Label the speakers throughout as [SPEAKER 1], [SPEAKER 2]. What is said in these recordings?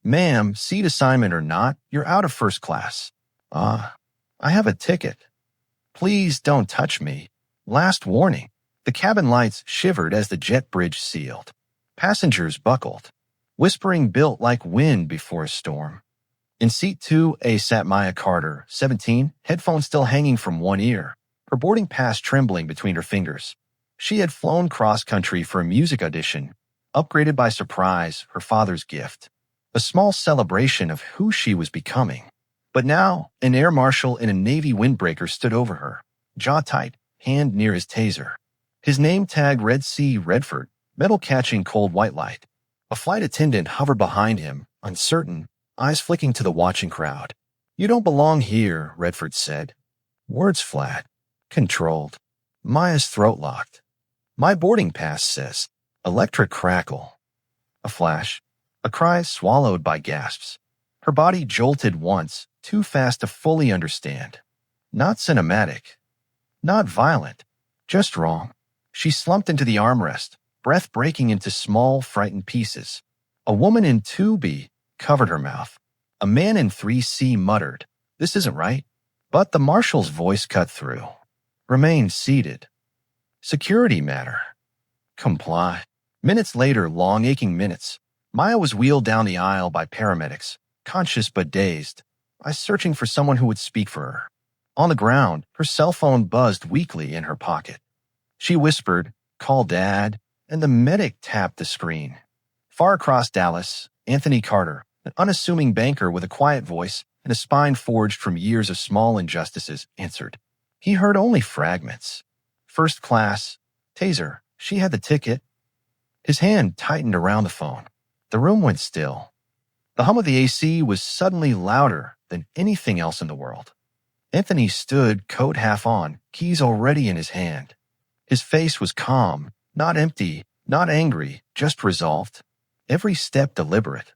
[SPEAKER 1] Ma'am, seat assignment or not, you're out of first class. I have a ticket. Please don't touch me. Last warning. The cabin lights shivered as the jet bridge sealed. Passengers buckled. Whispering built like wind before a storm. In seat 2A sat Maya Carter, 17, headphones still hanging from one ear, her boarding pass trembling between her fingers. She had flown cross-country for a music audition, upgraded by surprise, her father's gift. A small celebration of who she was becoming. But now, an Air Marshal in a Navy windbreaker stood over her, jaw tight, hand near his taser. His name tag Red Sea Redford, metal catching cold white light. A flight attendant hovered behind him, uncertain, eyes flicking to the watching crowd. You don't belong here, Redford said. Words flat, controlled. Maya's throat locked. My boarding pass says. Electric crackle. A flash. A cry swallowed by gasps. Her body jolted once, too fast to fully understand. Not cinematic. Not violent. Just wrong. She slumped into the armrest, breath breaking into small, frightened pieces. A woman in 2B covered her mouth. A man in 3C muttered, "This isn't right." But the marshal's voice cut through. Remain seated. Security matter. Comply. Minutes later, long aching minutes, Maya was wheeled down the aisle by paramedics, conscious but dazed, eyes searching for someone who would speak for her. On the ground, her cell phone buzzed weakly in her pocket. She whispered, "Call Dad," and the medic tapped the screen. Far across Dallas, Anthony Carter, an unassuming banker with a quiet voice and a spine forged from years of small injustices, answered. He heard only fragments. First class, taser, she had the ticket. His hand tightened around the phone. The room went still. The hum of the AC was suddenly louder than anything else in the world. Anthony stood, coat half on, keys already in his hand. His face was calm, not empty, not angry, just resolved. Every step deliberate.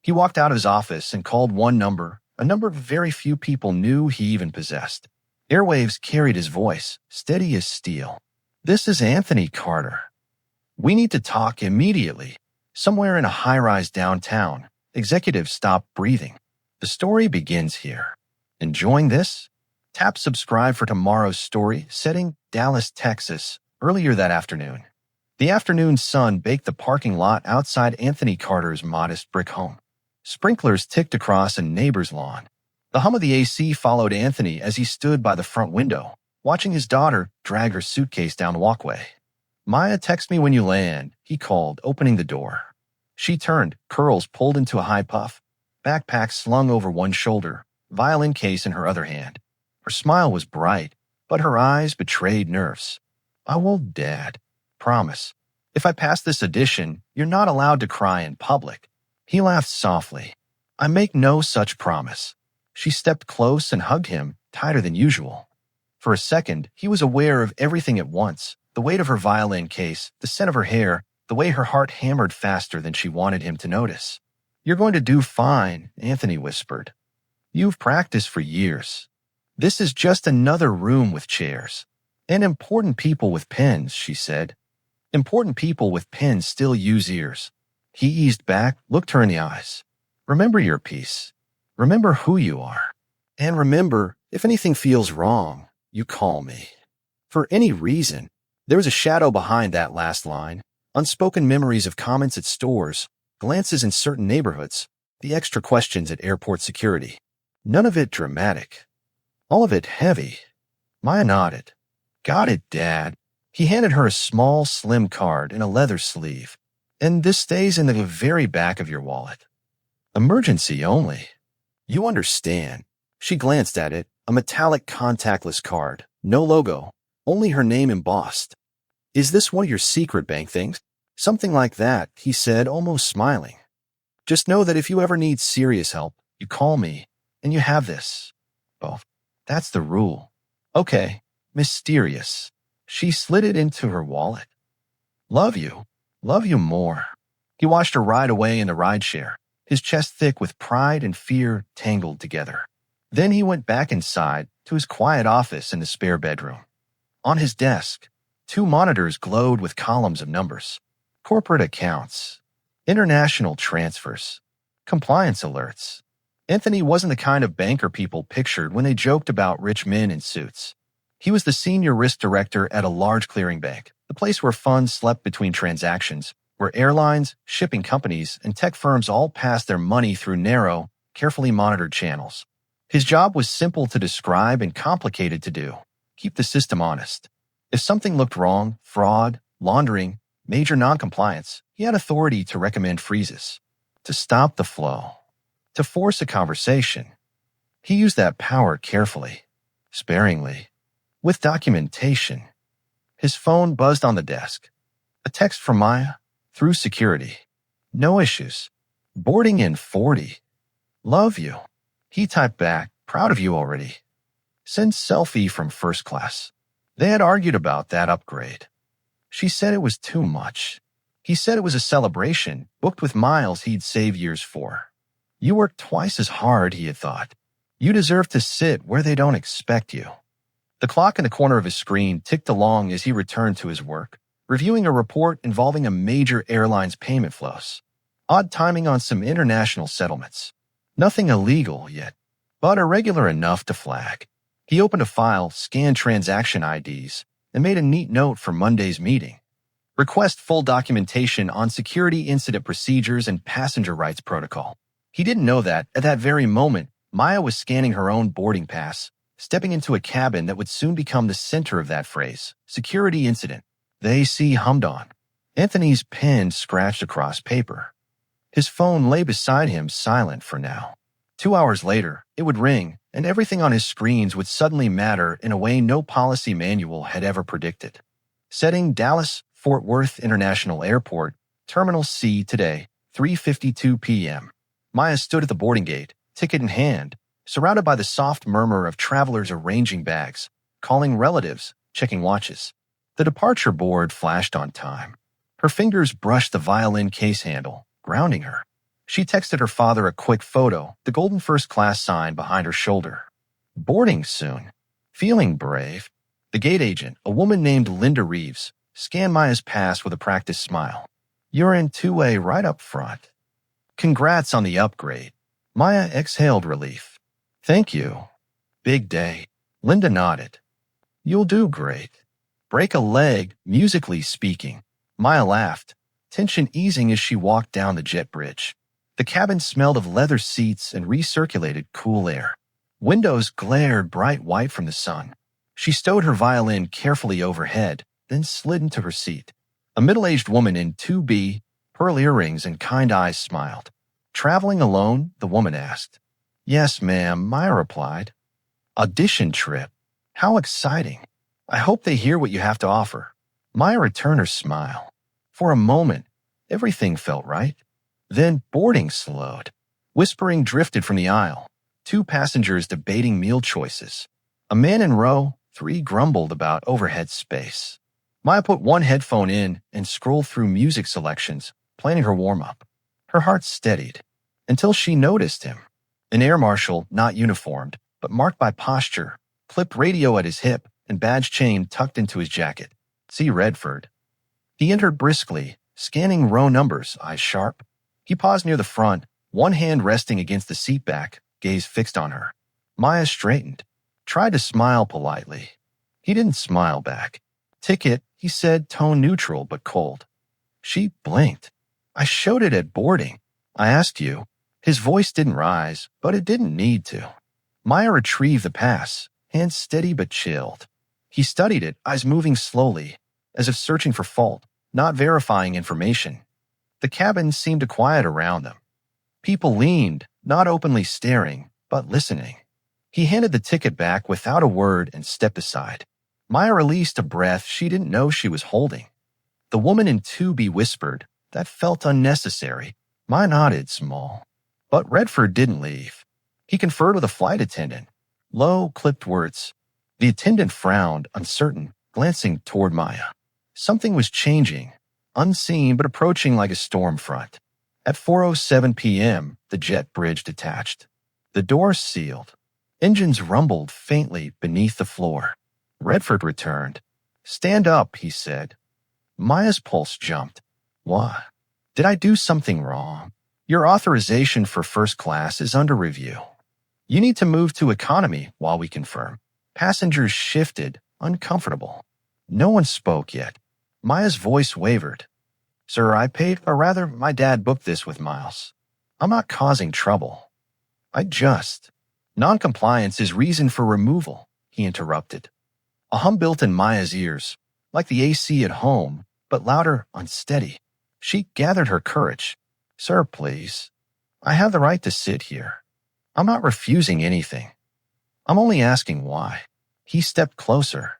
[SPEAKER 1] He walked out of his office and called one number, a number very few people knew he even possessed. Airwaves carried his voice, steady as steel. This is Anthony Carter. We need to talk immediately. Somewhere in a high-rise downtown, executives stopped breathing. The story begins here. Enjoying this? Tap subscribe for tomorrow's story, setting Dallas, Texas, earlier that afternoon. The afternoon sun baked the parking lot outside Anthony Carter's modest brick home. Sprinklers ticked across a neighbor's lawn. The hum of the AC followed Anthony as he stood by the front window, watching his daughter drag her suitcase down the walkway. Maya, text me when you land, he called, opening the door. She turned, curls pulled into a high puff, backpack slung over one shoulder, violin case in her other hand. Her smile was bright, but her eyes betrayed nerves. I will, Dad. Promise. If I pass this audition, you're not allowed to cry in public. He laughed softly. I make no such promise. She stepped close and hugged him, tighter than usual. For a second, he was aware of everything at once, the weight of her violin case, the scent of her hair, the way her heart hammered faster than she wanted him to notice. You're going to do fine, Anthony whispered. You've practiced for years. This is just another room with chairs. And important people with pens, she said. Important people with pens still use ears. He eased back, looked her in the eyes. Remember your piece. Remember who you are. And remember, if anything feels wrong, you call me. For any reason. There was a shadow behind that last line. Unspoken memories of comments at stores, glances in certain neighborhoods, the extra questions at airport security. None of it dramatic. All of it heavy. Maya nodded. Got it, Dad. He handed her a small, slim card in a leather sleeve. And this stays in the very back of your wallet. Emergency only. You understand. She glanced at it, a metallic contactless card. No logo, only her name embossed. Is this one of your secret bank things? Something like that, he said, almost smiling. Just know that if you ever need serious help, you call me, and you have this. Oh, that's the rule. Okay, mysterious. She slid it into her wallet. Love you more. He watched her ride away in the rideshare, his chest thick with pride and fear tangled together. Then he went back inside to his quiet office in the spare bedroom. On his desk, 2 monitors glowed with columns of numbers. Corporate accounts, international transfers, Compliance alerts. Anthony wasn't the kind of banker people pictured when they joked about rich men in suits. He was the senior risk director at a large clearing bank, the place where funds slept between transactions, where airlines, shipping companies, and tech firms all passed their money through narrow, carefully monitored channels. His job was simple to describe and complicated to do. Keep the system honest. If something looked wrong, fraud, laundering, major noncompliance, he had authority to recommend freezes, to stop the flow, to force a conversation. He used that power carefully, sparingly, with documentation. His phone buzzed on the desk. A text from Maya, through security. No issues. Boarding in 40. Love you. He typed back, proud of you already. Send selfie from first class. They had argued about that upgrade. She said it was too much. He said it was a celebration, booked with miles he'd save years for. You work twice as hard, he had thought. You deserve to sit where they don't expect you. The clock in the corner of his screen ticked along as he returned to his work, reviewing a report involving a major airline's payment flows. Odd timing on some international settlements. Nothing illegal yet, but irregular enough to flag. He opened a file, scanned transaction IDs, and made a neat note for Monday's meeting. Request full documentation on security incident procedures and passenger rights protocol. He didn't know that, at that very moment, Maya was scanning her own boarding pass, stepping into a cabin that would soon become the center of that phrase, security incident. The AC hummed on. Anthony's pen scratched across paper. His phone lay beside him, silent for now. 2 hours later, it would ring, and everything on his screens would suddenly matter in a way no policy manual had ever predicted. Setting Dallas, Fort Worth International Airport, Terminal C today, 3:52 p.m. Maya stood at the boarding gate, ticket in hand, surrounded by the soft murmur of travelers arranging bags, calling relatives, checking watches. The departure board flashed on time. Her fingers brushed the violin case handle, grounding her. She texted her father a quick photo, the golden first class sign behind her shoulder. Boarding soon. Feeling brave. The gate agent, a woman named Linda Reeves, scanned Maya's pass with a practiced smile. You're in 2A right up front. Congrats on the upgrade. Maya exhaled relief. Thank you. Big day. Linda nodded. You'll do great. Break a leg, musically speaking. Maya laughed, tension easing as she walked down the jet bridge. The cabin smelled of leather seats and recirculated cool air. Windows glared bright white from the sun. She stowed her violin carefully overhead, then slid into her seat. A middle-aged woman in 2B, pearl earrings and kind eyes smiled. Traveling alone? The woman asked. Yes, ma'am, Maya replied. Audition trip. How exciting. I hope they hear what you have to offer. Maya returned her smile. For a moment, everything felt right. Then boarding slowed. Whispering drifted from the aisle. 2 passengers debating meal choices. A man in row 3 grumbled about overhead space. Maya put one headphone in and scrolled through music selections, planning her warm-up. Her heart steadied until she noticed him. An air marshal, not uniformed, but marked by posture, clipped radio at his hip and badge chain tucked into his jacket. See Redford. He entered briskly, scanning row numbers, eyes sharp. He paused near the front, one hand resting against the seat back, gaze fixed on her. Maya straightened, tried to smile politely. He didn't smile back. Ticket, he said, tone neutral but cold. She blinked. I showed it at boarding. I asked you. His voice didn't rise, but it didn't need to. Maya retrieved the pass, hands steady but chilled. He studied it, eyes moving slowly, as if searching for fault, not verifying information. The cabin seemed to quiet around them. People leaned, not openly staring, but listening. He handed the ticket back without a word and stepped aside. Maya released a breath she didn't know she was holding. The woman in 2B whispered, that felt unnecessary. Maya nodded small. But Redford didn't leave. He conferred with a flight attendant. Low, clipped words. The attendant frowned, uncertain, glancing toward Maya. Something was changing, unseen but approaching like a storm front. At 4:07 p.m., the jet bridge detached. The doors sealed. Engines rumbled faintly beneath the floor. Redford returned. Stand up, he said. Maya's pulse jumped. What? Did I do something wrong? Your authorization for first class is under review. You need to move to economy while we confirm. Passengers shifted, uncomfortable. No one spoke yet. Maya's voice wavered. Sir, I paid, or rather, my dad booked this with Miles. I'm not causing trouble. Noncompliance is reason for removal, he interrupted. A hum built in Maya's ears, like the AC at home, but louder, unsteady. She gathered her courage. Sir, please. I have the right to sit here. I'm not refusing anything. I'm only asking why. He stepped closer.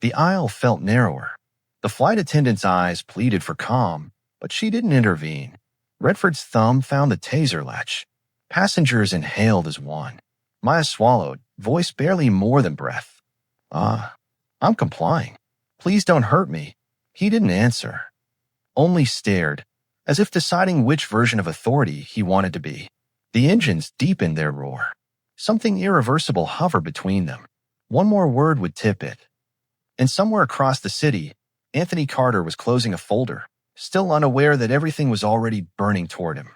[SPEAKER 1] The aisle felt narrower. The flight attendant's eyes pleaded for calm, but she didn't intervene. Redford's thumb found the taser latch. Passengers inhaled as one. Maya swallowed, voice barely more than breath. I'm complying. Please don't hurt me. He didn't answer. Only stared, as if deciding which version of authority he wanted to be. The engines deepened their roar. Something irreversible hovered between them. One more word would tip it. And somewhere across the city, Anthony Carter was closing a folder, still unaware that everything was already burning toward him.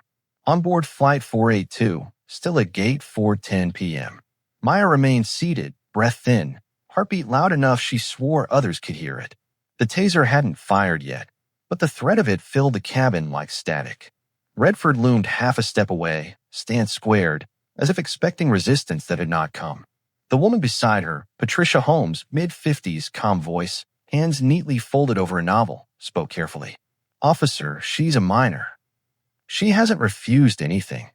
[SPEAKER 1] On board Flight 482, still at gate 4:10 p.m. Maya remained seated, breath thin, heartbeat loud enough she swore others could hear it. The taser hadn't fired yet, but the threat of it filled the cabin like static. Redford loomed half a step away, stance squared, as if expecting resistance that had not come. The woman beside her, Patricia Holmes, mid-50s, calm voice, hands neatly folded over a novel, spoke carefully. Officer, she's a minor. She hasn't refused anything.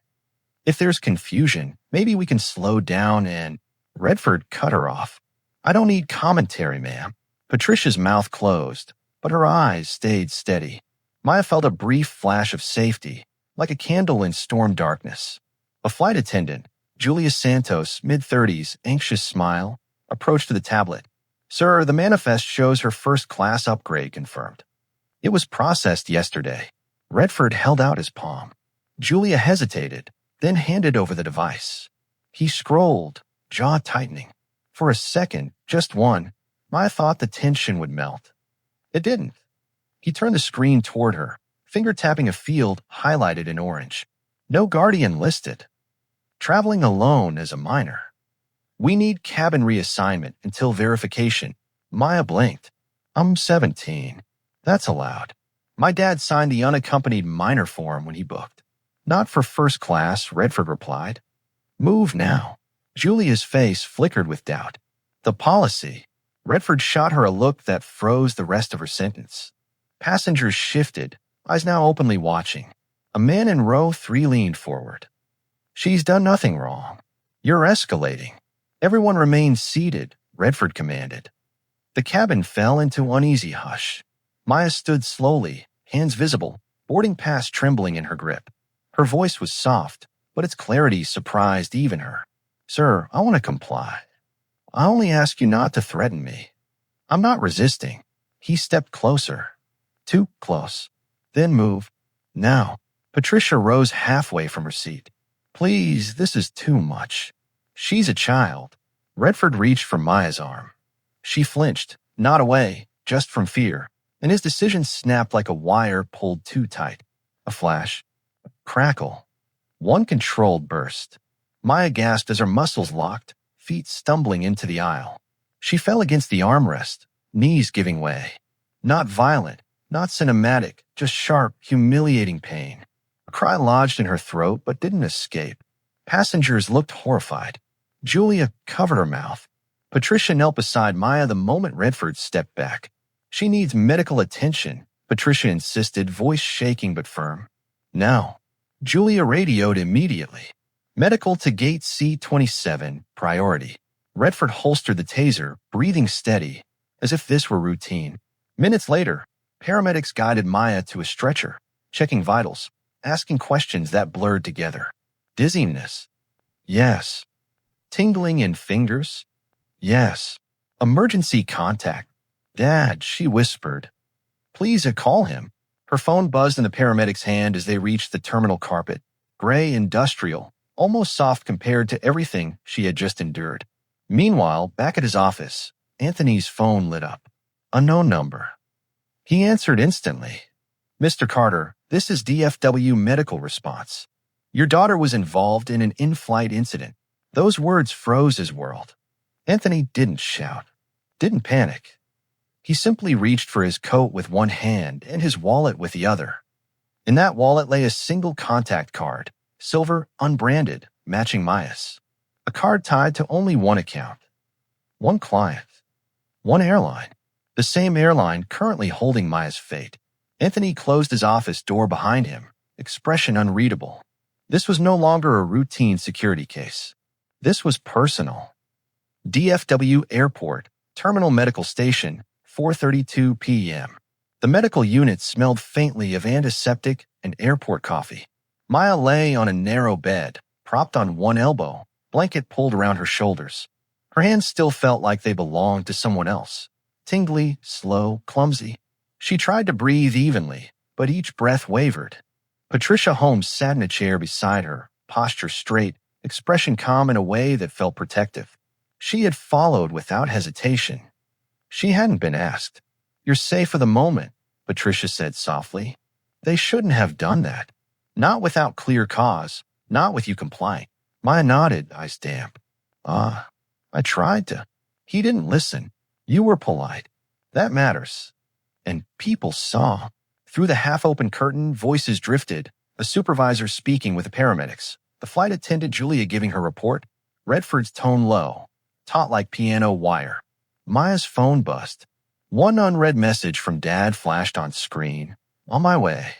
[SPEAKER 1] If there's confusion, maybe we can slow down and... Redford cut her off. I don't need commentary, ma'am. Patricia's mouth closed, but her eyes stayed steady. Maya felt a brief flash of safety, like a candle in storm darkness. A flight attendant, Julia Santos, mid-30s, anxious smile, approached the tablet. Sir, the manifest shows her first-class upgrade confirmed. It was processed yesterday. Redford held out his palm. Julia hesitated, then handed over the device. He scrolled, jaw tightening. For a second, just one, Maya thought the tension would melt. It didn't. He turned the screen toward her, finger tapping a field highlighted in orange. No guardian listed. Traveling alone as a minor. We need cabin reassignment until verification. Maya blinked. I'm 17. That's allowed. My dad signed the unaccompanied minor form when he booked. Not for first class, Redford replied. Move now. Julia's face flickered with doubt. The policy. Redford shot her a look that froze the rest of her sentence. Passengers shifted, eyes now openly watching. A man in row 3 leaned forward. She's done nothing wrong. You're escalating. Everyone remained seated, Redford commanded. The cabin fell into uneasy hush. Maya stood slowly, hands visible, boarding pass trembling in her grip. Her voice was soft, but its clarity surprised even her. Sir, I want to comply. I only ask you not to threaten me. I'm not resisting. He stepped closer. Too close. Then moved. Now. Patricia rose halfway from her seat. Please, this is too much. She's a child. Redford reached for Maya's arm. She flinched, not away, just from fear, and his decision snapped like a wire pulled too tight. A flash. A crackle. One controlled burst. Maya gasped as her muscles locked, feet stumbling into the aisle. She fell against the armrest, knees giving way. Not violent, not cinematic, just sharp, humiliating pain. A cry lodged in her throat but didn't escape. Passengers looked horrified. Julia covered her mouth. Patricia knelt beside Maya the moment Redford stepped back. She needs medical attention, Patricia insisted, voice shaking but firm. Now. Julia radioed immediately. Medical to gate C27, priority. Redford holstered the taser, breathing steady, as if this were routine. Minutes later, paramedics guided Maya to a stretcher, checking vitals, asking questions that blurred together. Dizziness? Yes. Tingling in fingers? Yes. Emergency contact. Dad, she whispered. Please call him. Her phone buzzed in the paramedic's hand as they reached the terminal carpet. Gray, industrial, almost soft compared to everything she had just endured. Meanwhile, back at his office, Anthony's phone lit up. Unknown number. He answered instantly. Mr. Carter, this is DFW medical response. Your daughter was involved in an in-flight incident. Those words froze his world. Anthony didn't shout, didn't panic. He simply reached for his coat with one hand and his wallet with the other. In that wallet lay a single contact card, silver, unbranded, matching Maya's. A card tied to only one account. One client. One airline. The same airline currently holding Maya's fate. Anthony closed his office door behind him, expression unreadable. This was no longer a routine security case. This was personal. DFW Airport, Terminal Medical Station, 4:32 p.m. The medical unit smelled faintly of antiseptic and airport coffee. Maya lay on a narrow bed, propped on one elbow, blanket pulled around her shoulders. Her hands still felt like they belonged to someone else. Tingly, slow, clumsy. She tried to breathe evenly, but each breath wavered. Patricia Holmes sat in a chair beside her, posture straight, expression calm in a way that felt protective. She had followed without hesitation. She hadn't been asked. "You're safe for the moment," Patricia said softly. "They shouldn't have done that. Not without clear cause, not with you complying." Maya nodded, eyes damp. I tried to." He didn't listen. "You were polite. That matters." And people saw. Through the half-open curtain, voices drifted, a supervisor speaking with the paramedics, the flight attendant Julia giving her report, Redford's tone low, taut like piano wire. Maya's phone buzzed. One unread message from Dad flashed on screen. "On my way.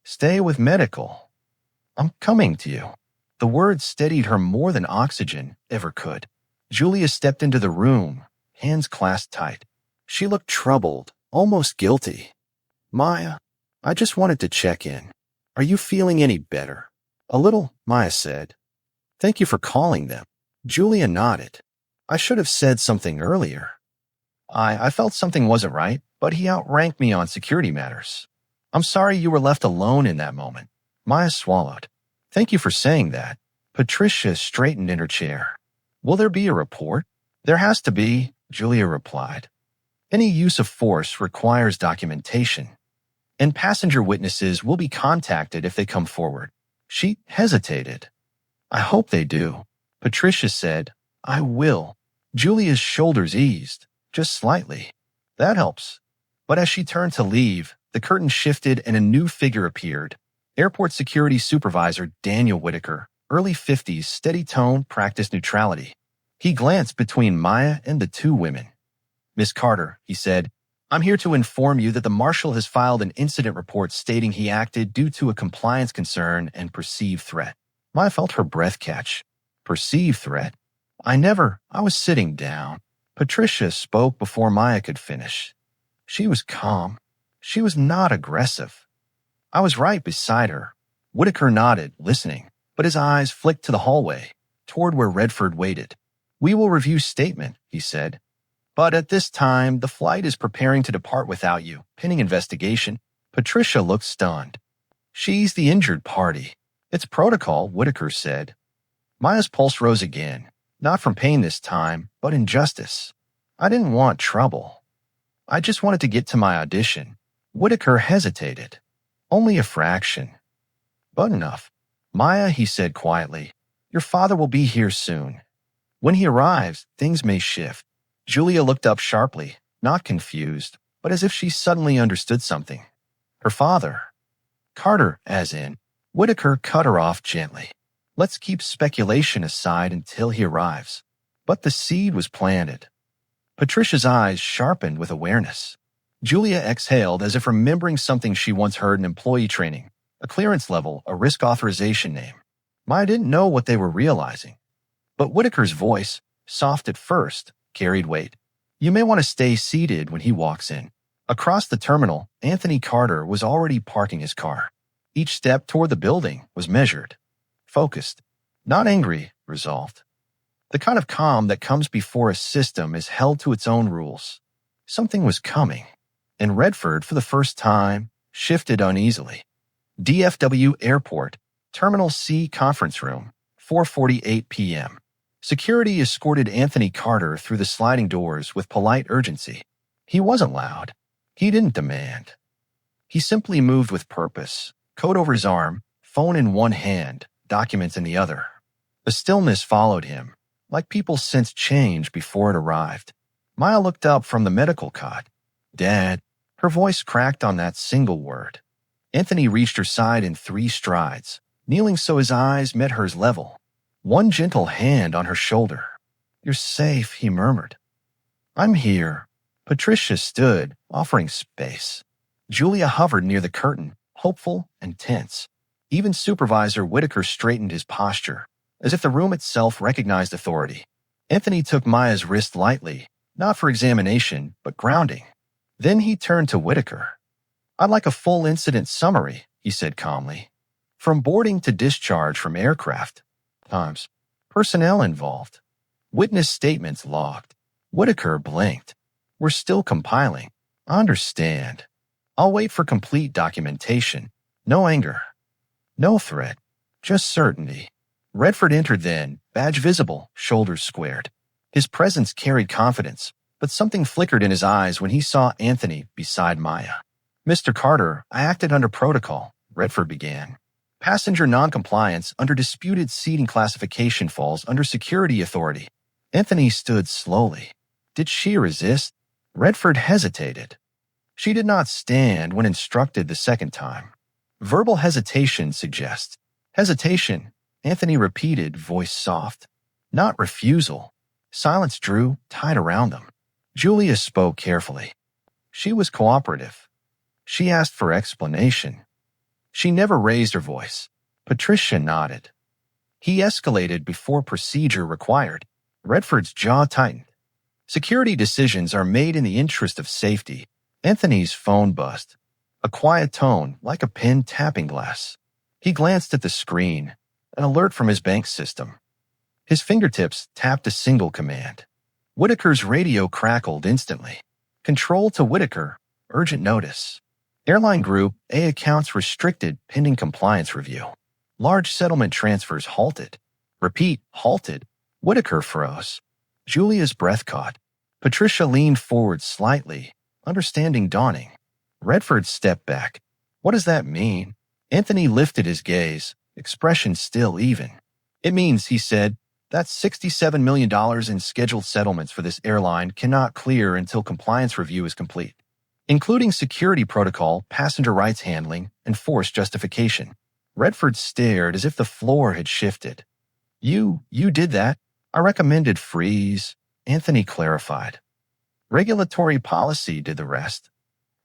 [SPEAKER 1] Stay with medical. I'm coming to you." The words steadied her more than oxygen ever could. Julia stepped into the room, hands clasped tight. She looked troubled, almost guilty. "Maya, I just wanted to check in. Are you feeling any better?" "A little," Maya said. "Thank you for calling them." Julia nodded. "I should have said something earlier. I felt something wasn't right, but he outranked me on security matters. I'm sorry you were left alone in that moment." Maya swallowed. "Thank you for saying that." Patricia straightened in her chair. "Will there be a report?" "There has to be," Julia replied. "Any use of force requires documentation, and passenger witnesses will be contacted if they come forward." She hesitated. "I hope they do." Patricia said, "I will." Julia's shoulders eased, just slightly. "That helps." But as she turned to leave, the curtain shifted and a new figure appeared. Airport Security Supervisor Daniel Whitaker, early 50s, steady tone, practiced neutrality. He glanced between Maya and the two women. "Miss Carter," he said, "I'm here to inform you that the Marshal has filed an incident report stating he acted due to a compliance concern and perceived threat." Maya felt her breath catch. Perceived threat? I was sitting down. Patricia spoke before Maya could finish. She was calm. She was not aggressive. I was right beside her. Whitaker nodded, listening, but his eyes flicked to the hallway, toward where Redford waited. "We will review statement," he said. "But at this time, the flight is preparing to depart without you, pending investigation." Patricia looked stunned. "She's the injured party. It's protocol," Whitaker said. Maya's pulse rose again, not from pain this time, but injustice. "I didn't want trouble. I just wanted to get to my audition." Whitaker hesitated. "Only a fraction. But enough." "Maya," he said quietly, "your father will be here soon. When he arrives, things may shift." Julia looked up sharply, not confused, but as if she suddenly understood something. "Her father?" "Carter, as in." Whitaker cut her off gently. "Let's keep speculation aside until he arrives." But the seed was planted. Patricia's eyes sharpened with awareness. Julia exhaled as if remembering something she once heard in employee training. A clearance level, a risk authorization name. Maya didn't know what they were realizing. But Whitaker's voice, soft at first, carried weight. "You may want to stay seated when he walks in." Across the terminal, Anthony Carter was already parking his car. Each step toward the building was measured, focused, not angry, resolved. The kind of calm that comes before a system is held to its own rules. Something was coming, and Redford, for the first time, shifted uneasily. DFW Airport, Terminal C Conference Room, 4:48 p.m. Security escorted Anthony Carter through the sliding doors with polite urgency. He wasn't loud. He didn't demand. He simply moved with purpose, coat over his arm, phone in one hand, document in the other. The stillness followed him, like people sensed change before it arrived. Maya looked up from the medical cot. "Dad." Her voice cracked on that single word. Anthony reached her side in 3 strides, kneeling so his eyes met hers level. One gentle hand on her shoulder. "You're safe," he murmured. "I'm here." Patricia stood, offering space. Julia hovered near the curtain, hopeful and tense. Even Supervisor Whitaker straightened his posture, as if the room itself recognized authority. Anthony took Maya's wrist lightly, not for examination, but grounding. Then he turned to Whitaker. "I'd like a full incident summary," he said calmly. "From boarding to discharge from aircraft. Times. Personnel involved. Witness statements logged." Whitaker blinked. "We're still compiling." "I understand. I'll wait for complete documentation. No anger. No threat. Just certainty." Redford entered then, badge visible, shoulders squared. His presence carried confidence, but something flickered in his eyes when he saw Anthony beside Maya. "Mr. Carter, I acted under protocol," Redford began. "Passenger noncompliance under disputed seating classification falls under security authority." Anthony stood slowly. Did she resist? Redford hesitated. She did not stand when instructed the second time. Verbal hesitation suggests. "Hesitation," Anthony repeated, voice soft. "Not refusal." Silence drew, tight around them. Julia spoke carefully. She was cooperative. She asked for explanation. She never raised her voice. Patricia nodded. He escalated before procedure required. Redford's jaw tightened. Security decisions are made in the interest of safety. Anthony's phone buzzed. A quiet tone, like a pen tapping glass. He glanced at the screen, an alert from his bank system. His fingertips tapped a single command. Whitaker's radio crackled instantly. "Control to Whitaker. Urgent notice. Airline Group A accounts restricted pending compliance review. Large settlement transfers halted." Repeat, halted. Whitaker froze. Julia's breath caught. Patricia leaned forward slightly, understanding dawning. Redford stepped back. "What does that mean?" Anthony lifted his gaze, expression still even. "It means," he said, "that $67 million in scheduled settlements for this airline cannot clear until compliance review is complete, including security protocol, passenger rights handling, and force justification." Redford stared as if the floor had shifted. You did that?" "I recommended freeze," Anthony clarified. "Regulatory policy did the rest.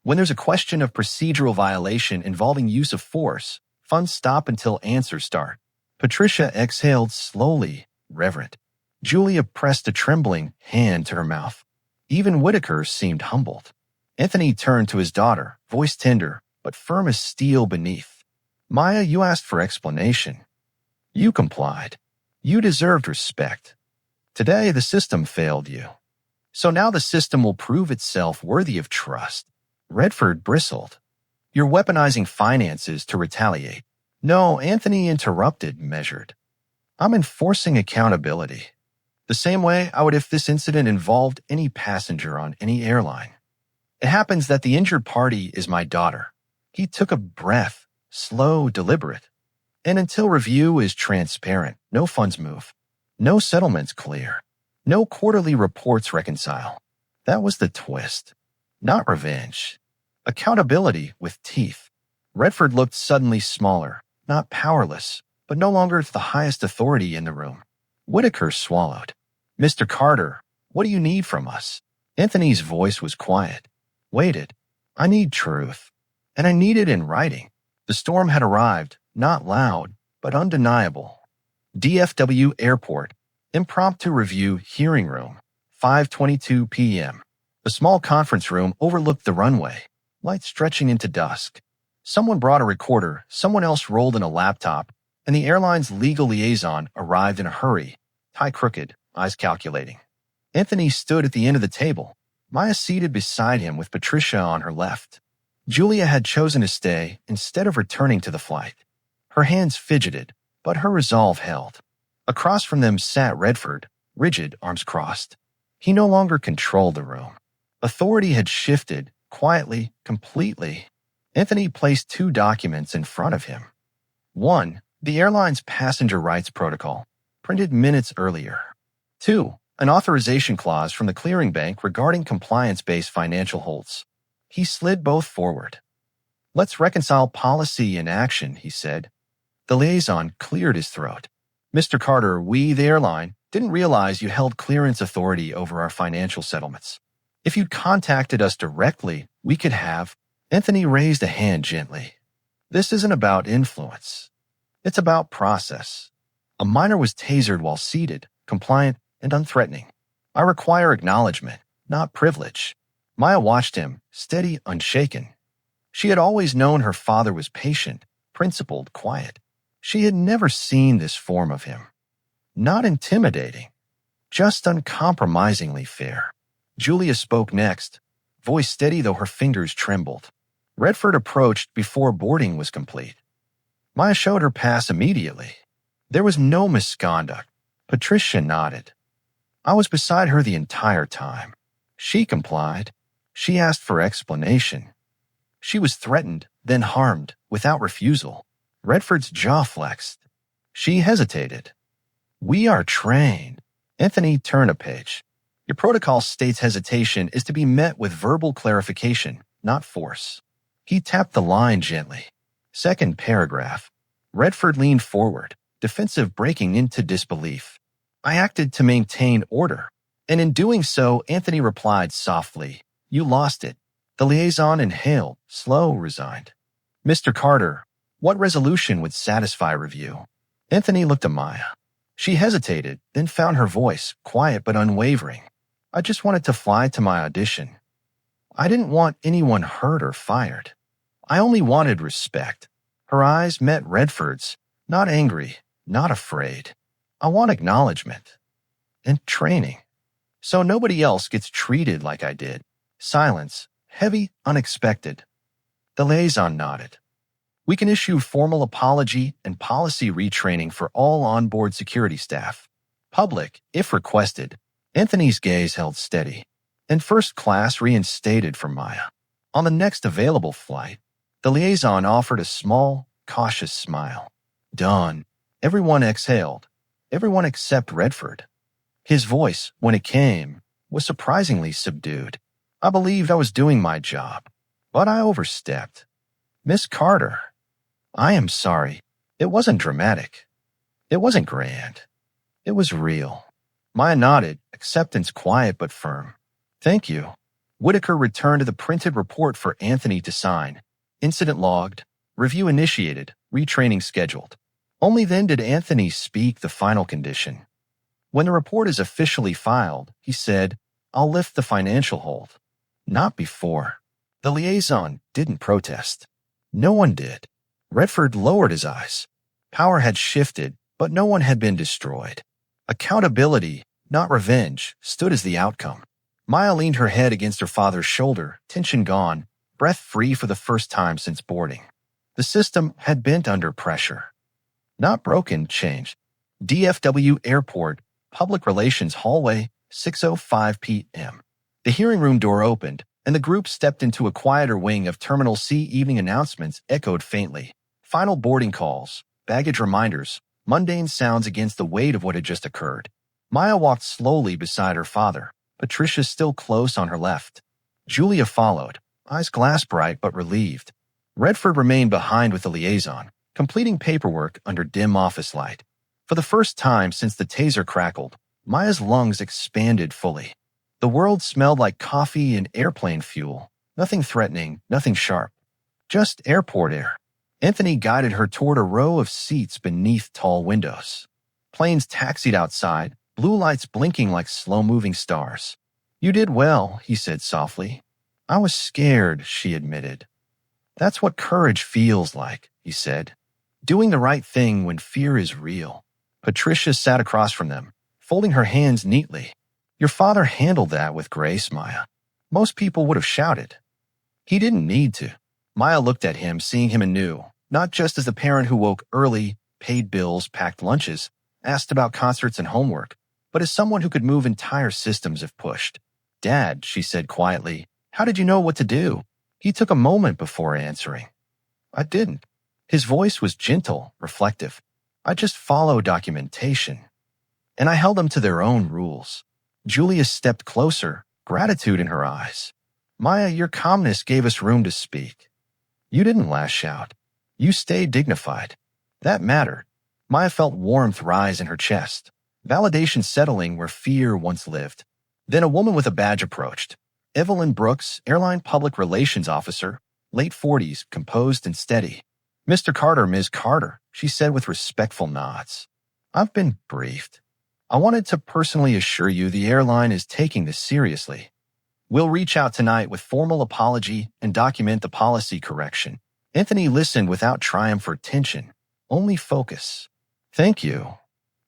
[SPEAKER 1] When there's a question of procedural violation involving use of force, funds stop until answers start." Patricia exhaled slowly, reverent. Julia pressed a trembling hand to her mouth. Even Whitaker seemed humbled. Anthony turned to his daughter, voice tender, but firm as steel beneath. "Maya, you asked for explanation. You complied. You deserved respect. Today, the system failed you. So now the system will prove itself worthy of trust." Redford bristled. "You're weaponizing finances to retaliate." "No," Anthony interrupted, measured. "I'm enforcing accountability. The same way I would if this incident involved any passenger on any airline. It happens that the injured party is my daughter." He took a breath, slow, deliberate. "And until review is transparent, no funds move. No settlements clear. No quarterly reports reconcile." That was the twist. Not revenge. Accountability with teeth. Redford looked suddenly smaller, not powerless, but no longer the highest authority in the room. Whitaker swallowed. "Mr. Carter, what do you need from us?" Anthony's voice was quiet. Waited. "I need truth. And I need it in writing." The storm had arrived, not loud, but undeniable. DFW Airport. Impromptu review hearing room. 5:22 p.m. The small conference room overlooked the runway, light stretching into dusk. Someone brought a recorder, someone else rolled in a laptop, and the airline's legal liaison arrived in a hurry, tie crooked, eyes calculating. Anthony stood at the end of the table, Maya seated beside him with Patricia on her left. Julia had chosen to stay instead of returning to the flight. Her hands fidgeted, but her resolve held. Across from them sat Redford, rigid, arms crossed. He no longer controlled the room. Authority had shifted, quietly, completely. Anthony placed 2 documents in front of him. One, The airline's passenger rights protocol, printed minutes earlier. 2. An authorization clause from the clearing bank regarding compliance-based financial holds. He slid both forward. Let's reconcile policy and action, he said. The liaison cleared his throat. Mr. Carter, we, the airline, didn't realize you held clearance authority over our financial settlements. If you'd contacted us directly, we could have. Anthony raised a hand gently. This isn't about influence. It's about process. A minor was tasered while seated, compliant, and unthreatening. I require acknowledgement, not privilege. Maya watched him, steady, unshaken. She had always known her father was patient, principled, quiet. She had never seen this form of him. Not intimidating, just uncompromisingly fair. Julia spoke next, voice steady though her fingers trembled. Redford approached before boarding was complete. Maya showed her pass immediately. There was no misconduct. Patricia nodded. I was beside her the entire time. She complied. She asked for explanation. She was threatened, then harmed, without refusal. Redford's jaw flexed. She hesitated. We are trained. Anthony turned a page. Your protocol states hesitation is to be met with verbal clarification, not force. He tapped the line gently. Second paragraph. Redford leaned forward, defensive breaking into disbelief. I acted to maintain order, and in doing so, Anthony replied softly, You lost it. The liaison inhaled, slow, resigned. Mr. Carter, what resolution would satisfy review? Anthony looked at Maya. She hesitated, then found her voice, quiet but unwavering. I just wanted to fly to my audition. I didn't want anyone hurt or fired. I only wanted respect. Her eyes met Redford's, not angry, not afraid. I want acknowledgement. And training. So nobody else gets treated like I did. Silence, heavy, unexpected. The liaison nodded. We can issue formal apology and policy retraining for all onboard security staff. Public, if requested. Anthony's gaze held steady. And first class reinstated for Maya. On the next available flight, the liaison offered a small, cautious smile. Done. Everyone exhaled. Everyone except Redford. His voice, when it came, was surprisingly subdued. I believed I was doing my job, but I overstepped. Miss Carter, I am sorry. It wasn't dramatic. It wasn't grand. It was real. Maya nodded, acceptance quiet but firm. Thank you. Whitaker returned to the printed report for Anthony to sign. Incident logged, review initiated, retraining scheduled. Only then did Anthony speak the final condition. When the report is officially filed, he said, I'll lift the financial hold. Not before. The liaison didn't protest. No one did. Redford lowered his eyes. Power had shifted, but no one had been destroyed. Accountability, not revenge, stood as the outcome. Maya leaned her head against her father's shoulder, tension gone, breath free for the first time since boarding. The system had bent under pressure. Not broken, changed. DFW Airport, Public Relations Hallway, 6:05 p.m. The hearing room door opened, and the group stepped into a quieter wing of Terminal C. Evening announcements echoed faintly. Final boarding calls, baggage reminders, mundane sounds against the weight of what had just occurred. Maya walked slowly beside her father, Patricia still close on her left. Julia followed, eyes glass-bright but relieved. Redford remained behind with the liaison, completing paperwork under dim office light. For the first time since the taser crackled, Maya's lungs expanded fully. The world smelled like coffee and airplane fuel. Nothing threatening, nothing sharp. Just airport air. Anthony guided her toward a row of seats beneath tall windows. Planes taxied outside, blue lights blinking like slow-moving stars. You did well, he said softly. I was scared, she admitted. That's what courage feels like, he said. Doing the right thing when fear is real. Patricia sat across from them, folding her hands neatly. Your father handled that with grace, Maya. Most people would have shouted. He didn't need to. Maya looked at him, seeing him anew, not just as the parent who woke early, paid bills, packed lunches, asked about concerts and homework, but as someone who could move entire systems if pushed. Dad, she said quietly, how did you know what to do? He took a moment before answering. I didn't. His voice was gentle, reflective. I just follow documentation. And I held them to their own rules. Julia stepped closer, gratitude in her eyes. Maya, your calmness gave us room to speak. You didn't lash out. You stayed dignified. That mattered. Maya felt warmth rise in her chest, validation settling where fear once lived. Then a woman with a badge approached. Evelyn Brooks, Airline Public Relations Officer, late 40s, composed and steady. Mr. Carter, Ms. Carter, she said with respectful nods. I've been briefed. I wanted to personally assure you the airline is taking this seriously. We'll reach out tonight with formal apology and document the policy correction. Anthony listened without triumph or tension, only focus. Thank you.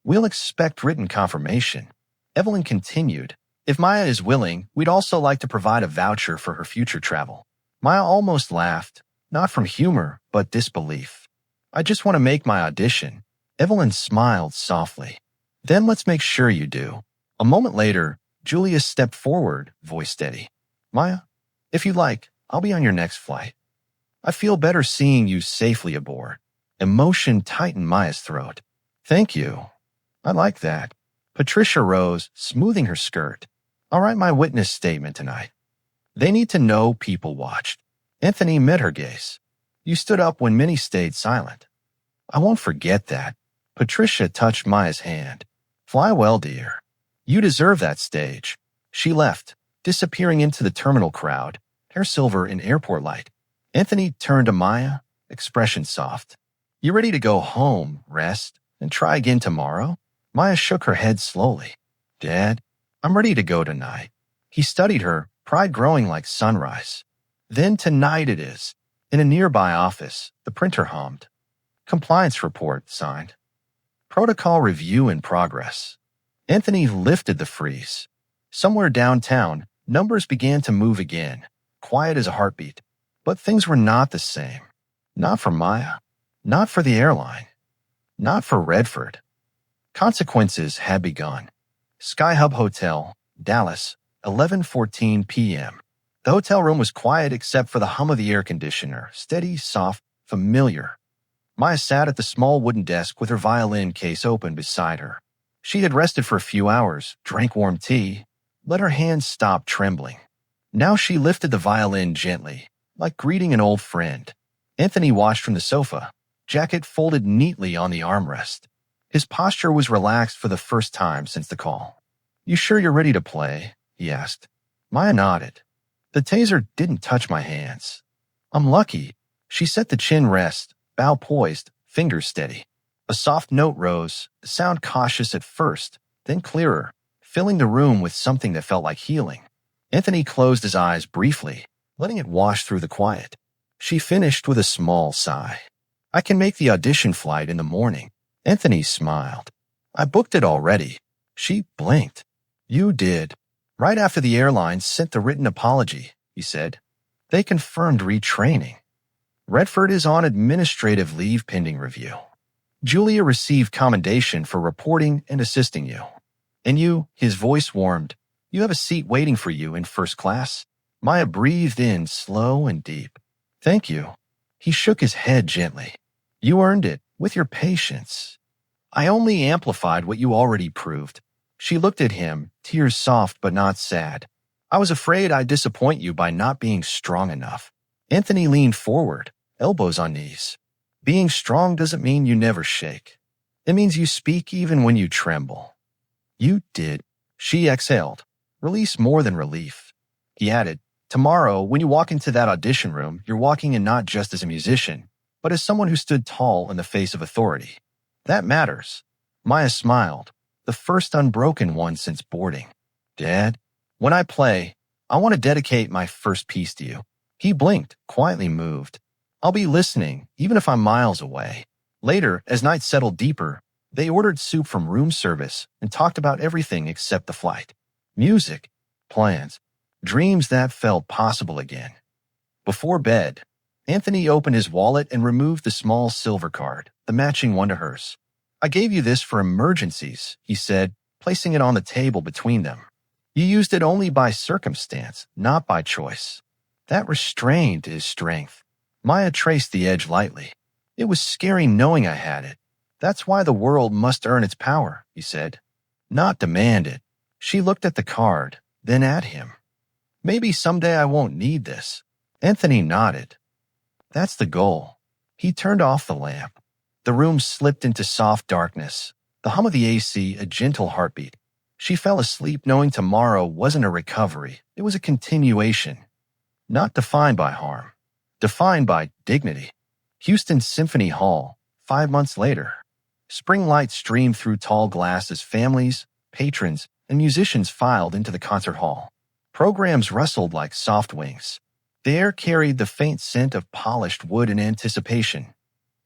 [SPEAKER 1] We'll expect written confirmation. Evelyn continued. If Maya is willing, we'd also like to provide a voucher for her future travel. Maya almost laughed, not from humor, but disbelief. I just want to make my audition. Evelyn smiled softly. Then let's make sure you do. A moment later, Julia stepped forward, voice steady. Maya, if you like, I'll be on your next flight. I feel better seeing you safely aboard. Emotion tightened Maya's throat. Thank you. I like that. Patricia rose, smoothing her skirt. I'll write my witness statement tonight. They need to know people watched. Anthony met her gaze. You stood up when many stayed silent. I won't forget that. Patricia touched Maya's hand. Fly well, dear. You deserve that stage. She left, disappearing into the terminal crowd, hair silver in airport light. Anthony turned to Maya, expression soft. You ready to go home, rest, and try again tomorrow? Maya shook her head slowly. Dad, I'm ready to go tonight. He studied her, pride growing like sunrise. Then tonight it is. In a nearby office, the printer hummed. Compliance report signed. Protocol review in progress. Anthony lifted the freeze. Somewhere downtown, numbers began to move again, quiet as a heartbeat. But things were not the same. Not for Maya. Not for the airline. Not for Redford. Consequences had begun. Skyhub Hotel, Dallas, 11:14 p.m. The hotel room was quiet except for the hum of the air conditioner, steady, soft, familiar. Maya sat at the small wooden desk with her violin case open beside her. She had rested for a few hours, drank warm tea, let her hands stop trembling. Now she lifted the violin gently, like greeting an old friend. Anthony watched from the sofa, jacket folded neatly on the armrest. His posture was relaxed for the first time since the call. You sure you're ready to play? He asked. Maya nodded. The taser didn't touch my hands. I'm lucky. She set the chin rest, bow poised, fingers steady. A soft note rose, the sound cautious at first, then clearer, filling the room with something that felt like healing. Anthony closed his eyes briefly, letting it wash through the quiet. She finished with a small sigh. I can make the audition flight in the morning. Anthony smiled. I booked it already. She blinked. You did. Right after the airline sent the written apology, he said. They confirmed retraining. Redford is on administrative leave pending review. Julia received commendation for reporting and assisting you. And you, his voice warmed, you have a seat waiting for you in first class. Maya breathed in slow and deep. Thank you. He shook his head gently. You earned it, with your patience. I only amplified what you already proved. She looked at him, tears soft but not sad. I was afraid I'd disappoint you by not being strong enough. Anthony leaned forward, elbows on knees. Being strong doesn't mean you never shake. It means you speak even when you tremble. You did. She exhaled. Release more than relief. He added, tomorrow, when you walk into that audition room, you're walking in not just as a musician, but as someone who stood tall in the face of authority. That matters. Maya smiled, the first unbroken one since boarding. Dad, when I play, I want to dedicate my first piece to you. He blinked, quietly moved. I'll be listening, even if I'm miles away. Later, as night settled deeper, they ordered soup from room service and talked about everything except the flight. Music, plans, dreams that felt possible again. Before bed, Anthony opened his wallet and removed the small silver card, the matching one to hers. I gave you this for emergencies, he said, placing it on the table between them. You used it only by circumstance, not by choice. That restraint is strength. Maya traced the edge lightly. It was scary knowing I had it, That's why the world must earn its power, he said, not demand it. She looked at the card, then at him. Maybe someday I won't need this. Anthony nodded. That's the goal. He turned off the lamp. The room slipped into soft darkness. The hum of the AC, a gentle heartbeat. She fell asleep knowing tomorrow wasn't a recovery. It was a continuation. Not defined by harm. Defined by dignity. Houston Symphony Hall, 5 months later. Spring lights streamed through tall glass as families, patrons, and musicians filed into the concert hall. Programs rustled like soft wings. The air carried the faint scent of polished wood in anticipation.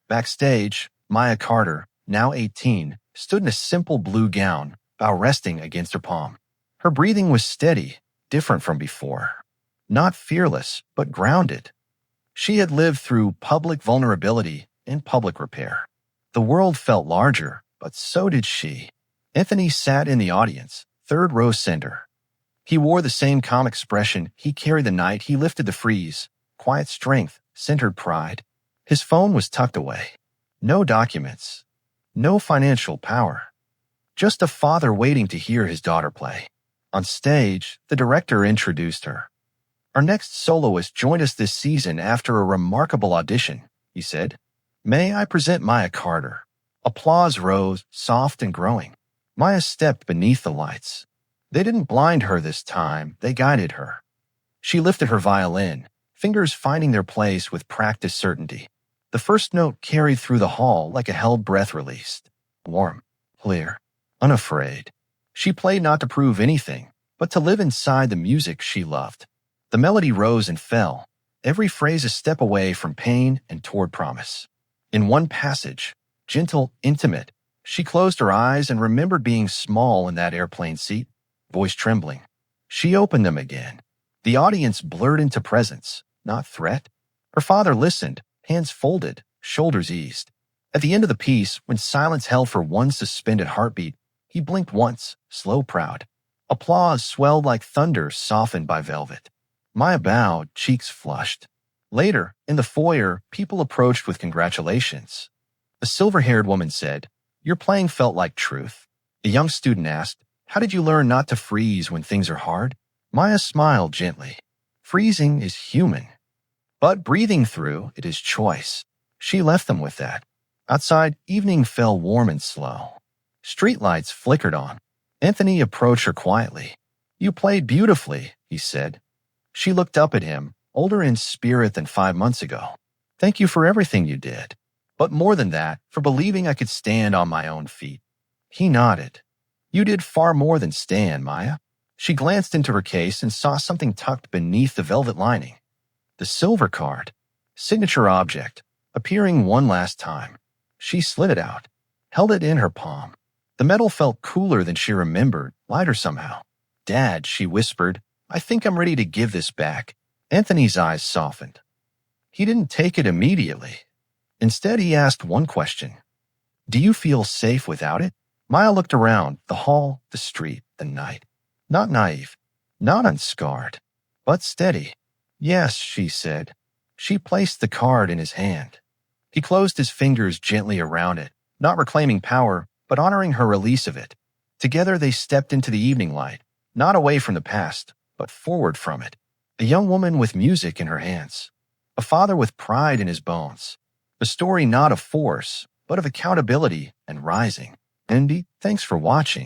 [SPEAKER 1] Backstage, Maya Carter, now 18, stood in a simple blue gown, bow resting against her palm. Her breathing was steady, different from before. Not fearless, but grounded. She had lived through public vulnerability and public repair. The world felt larger, but so did she. Anthony sat in the audience, third row center. He wore the same calm expression he carried the night he lifted the frieze, quiet strength, centered pride. His phone was tucked away. No documents. No financial power. Just a father waiting to hear his daughter play. On stage, the director introduced her. Our next soloist joined us this season after a remarkable audition, he said. May I present Maya Carter? Applause rose, soft and growing. Maya stepped beneath the lights. They didn't blind her this time, they guided her. She lifted her violin, fingers finding their place with practiced certainty. The first note carried through the hall like a held breath released. Warm, clear, unafraid. She played not to prove anything, but to live inside the music she loved. The melody rose and fell, every phrase a step away from pain and toward promise. In one passage, gentle, intimate, she closed her eyes and remembered being small in that airplane seat, voice trembling. She opened them again. The audience blurred into presence, not threat. Her father listened, hands folded, shoulders eased. At the end of the piece, when silence held for one suspended heartbeat, he blinked once, slow, proud. Applause swelled like thunder softened by velvet. Maya bowed, cheeks flushed. Later, in the foyer, people approached with congratulations. A silver-haired woman said, Your playing felt like truth. A young student asked, How did you learn not to freeze when things are hard? Maya smiled gently. Freezing is human. But breathing through, it is choice. She left them with that. Outside, evening fell warm and slow. Streetlights flickered on. Anthony approached her quietly. You played beautifully, he said. She looked up at him, older in spirit than 5 months ago. Thank you for everything you did. But more than that, for believing I could stand on my own feet. He nodded. You did far more than stand, Maya. She glanced into her case and saw something tucked beneath the velvet lining. The silver card. Signature object. Appearing one last time. She slid it out. Held it in her palm. The metal felt cooler than she remembered, lighter somehow. Dad, she whispered, I think I'm ready to give this back. Anthony's eyes softened. He didn't take it immediately. Instead, he asked one question. Do you feel safe without it? Maya looked around, the hall, the street, the night. Not naive, not unscarred, but steady. Yes, she said. She placed the card in his hand. He closed his fingers gently around it, not reclaiming power, but honoring her release of it. Together they stepped into the evening light, not away from the past, but forward from it. A young woman with music in her hands. A father with pride in his bones. A story not of force, but of accountability and rising. Indeed, thanks for watching.